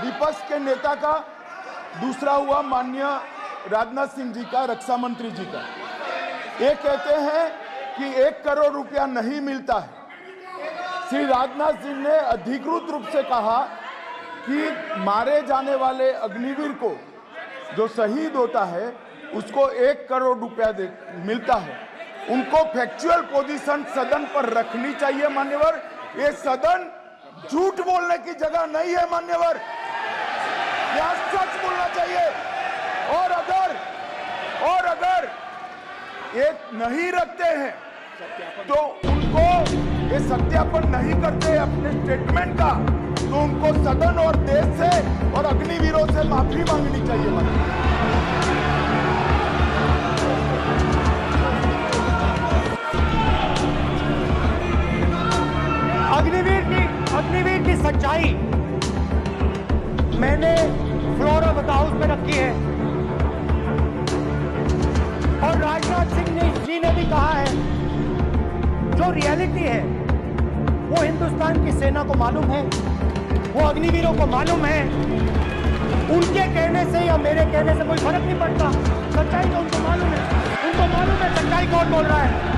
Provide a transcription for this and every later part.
विपक्ष के नेता का, दूसरा हुआ माननीय राजनाथ सिंह जी का, रक्षा मंत्री जी का। ये कहते हैं कि 1 करोड़ रुपया नहीं मिलता है। श्री राजनाथ सिंह ने अधिकृत रूप से कहा कि मारे जाने वाले अग्निवीर को जो शहीद होता है उसको 1 करोड़ रुपया मिलता है। उनको फैक्चुअल पोजीशन सदन पर रखनी चाहिए मान्यवर। ये सदन झूठ बोलने की जगह नहीं है मान्यवर, यहाँ सच बोलना चाहिए। और अगर ये नहीं रखते हैं तो उनको ये सत्यापन नहीं करते अपने स्टेटमेंट का, तो उनको सदन और देश से और अग्निवीरों से माफी मांगनी चाहिए मान्यवर। अग्निवीर की सच्चाई मैंने फ्लोर ऑफ द हाउस में रखी है और राजनाथ सिंह जी ने भी कहा है, जो रियलिटी है वो हिंदुस्तान की सेना को मालूम है, वो अग्निवीरों को मालूम है। उनके कहने से या मेरे कहने से कोई फर्क नहीं पड़ता, सच्चाई तो उनको मालूम है सच्चाई कौन बोल रहा है।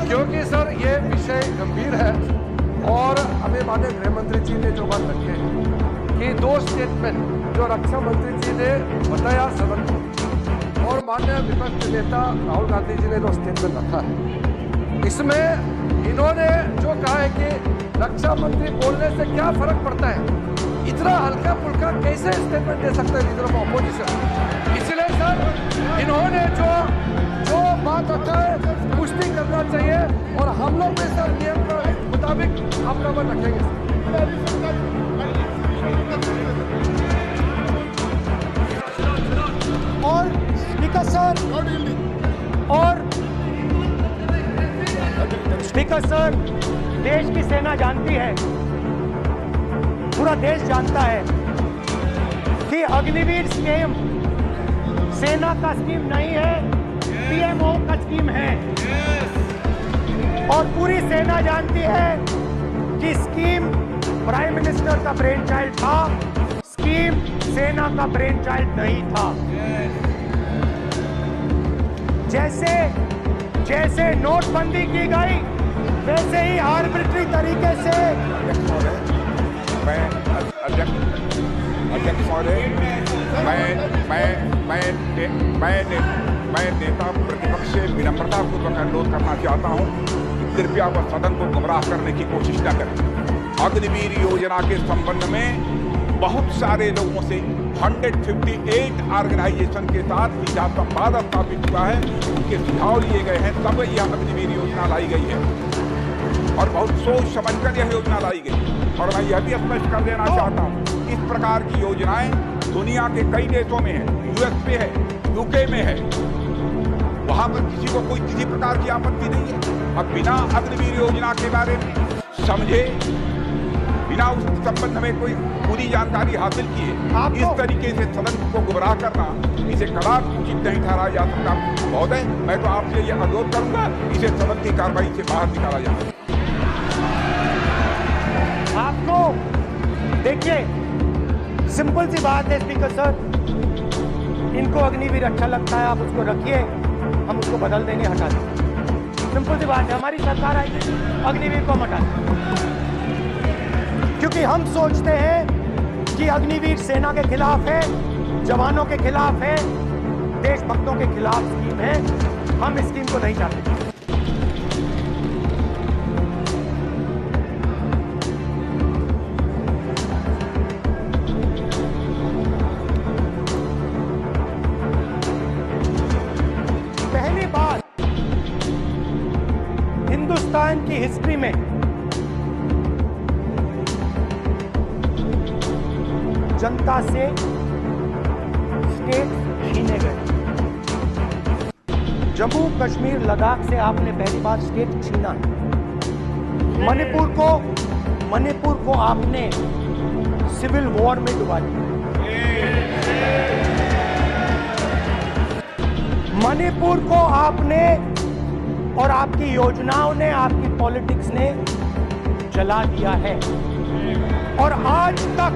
क्योंकि सर ये विषय गंभीर है और हमें माननीय गृह मंत्री जी ने जो बात रखी है कि 2 स्टेटमेंट जो रक्षा मंत्री जी ने बताया सदन को और माननीय विपक्ष के नेता राहुल गांधी जी ने जो स्टेटमेंट रखा है, इसमें इन्होंने जो कहा है कि रक्षा मंत्री बोलने से क्या फर्क पड़ता है, इतना हल्का फुल्का कैसे स्टेटमेंट दे सकते हैं लीडर ऑफ ऑपोजिशन। इसलिए सर इन्होंने जो बात रखा है पुष्टि करना चाहिए और हम लोग भी सर नियम के मुताबिक अपना मन रखेंगे। और स्पीकर सर देश की सेना जानती है, पूरा देश जानता है कि अग्निवीर स्कीम सेना का स्कीम नहीं है, पीएमओ का स्कीम है। और पूरी सेना जानती है कि स्कीम प्राइम मिनिस्टर का ब्रेन चाइल्ड था, स्कीम सेना का ब्रेन चाइल्ड नहीं था। जैसे नोटबंदी की गई वैसे ही आर्बिट्री तरीके से अध्यक्ष महोदय, मैं नेता प्रतिपक्ष से विनम्रता पूर्वक अनुरोध करना चाहता हूं कि कृपया वह सदन को गुमराह करने की कोशिश न करें। अग्निवीर योजना के संबंध में बहुत सारे लोगों से 158 ऑर्गेनाइजेशन के साथ सीधा संवाद स्थापित हुआ है, उनके सुझाव लिए गए हैं, तब यह अग्निवीर योजना लाई गई है और बहुत सोच समझकर यह योजना लाई गई। और मैं यह भी स्पष्ट कर देना चाहता हूँ, इस प्रकार की योजनाएं दुनिया के कई देशों में है, यूएस में है, यूके में है, वहां पर किसी को कोई किसी प्रकार की आपत्ति नहीं है। अब बिना अग्निवीर योजना के बारे में समझे, बिना उस संबंध में कोई पूरी जानकारी हासिल किए इस तरीके से सदन को गुमराह करना, इसे कदापि उचित नहीं ठहराया जा सकता। महोदय, मैं तो आपसे यह अनुरोध करूंगा, इसे सदन की कार्रवाई से बाहर निकाला जाए। आपको देखिए, सिंपल सी बात है स्पीकर सर, इनको अग्निवीर अच्छा लगता है, आप उसको रखिए, हम उसको बदल देंगे, हटा देंगे। सिंपल सी बात है, हमारी सरकार आएगी, अग्निवीर को हम हटा देंगे, क्योंकि हम सोचते हैं कि अग्निवीर सेना के खिलाफ है, जवानों के खिलाफ है, देशभक्तों के खिलाफ स्कीम है। हम इस स्कीम को नहीं चाहते। जनता से स्टेट छीने गए। जम्मू कश्मीर लद्दाख से आपने पहली बार स्टेट छीना है। मणिपुर को आपने सिविल वॉर में डुबा दिया। मणिपुर को आपने और आपकी योजनाओं ने, आपकी पॉलिटिक्स ने जला दिया है। और आज तक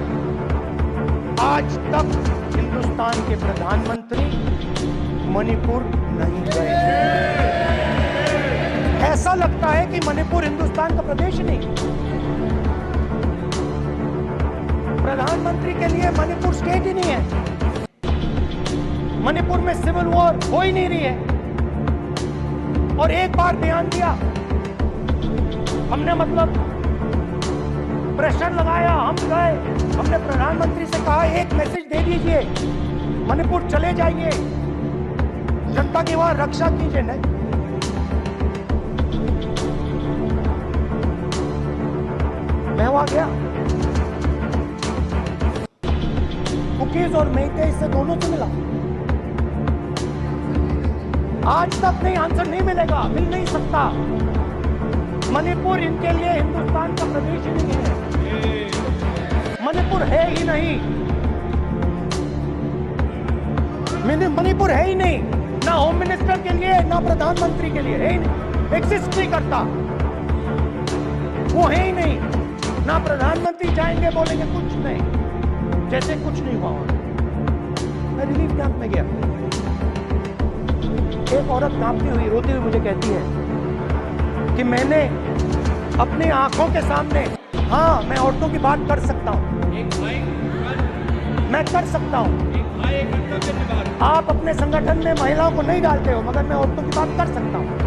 हिंदुस्तान के प्रधानमंत्री मणिपुर नहीं गए। ऐसा लगता है कि मणिपुर हिंदुस्तान का प्रदेश नहीं। प्रधानमंत्री के लिए मणिपुर स्टेट ही नहीं है। मणिपुर में सिविल वॉर हो ही नहीं रही है। और एक बार बयान दिया हमने, मतलब प्रेशर लगाया, हम गए, हमने प्रधानमंत्री से कहा एक मैसेज दे दीजिए, मणिपुर चले जाइए, जनता की वहां रक्षा कीजिए। नहीं, मैं वहां गया, कुकीज और मेइते इससे दोनों से मिला। आज तक नहीं, आंसर नहीं मिलेगा, मिल नहीं सकता। मणिपुर इनके लिए हिंदुस्तान का प्रदेश ही नहीं है। मणिपुर है ही नहीं, मणिपुर है ही नहीं, ना होम मिनिस्टर के लिए ना प्रधानमंत्री के लिए, है ही नहीं, एग्जिस्ट नहीं करता, वो है ही नहीं। ना प्रधानमंत्री जाएंगे बोलेंगे कुछ नहीं, जैसे कुछ नहीं हुआ। मैं रिलीफ कैंप में गया, एक औरत कांपती हुई, रोती हुई मुझे कहती है कि मैंने अपनी आंखों के सामने, हाँ मैं औरतों की बात कर सकता हूं, मैं कर सकता हूं। आप अपने संगठन में महिलाओं को नहीं डालते हो, मगर मैं औरतों की बात कर सकता हूं।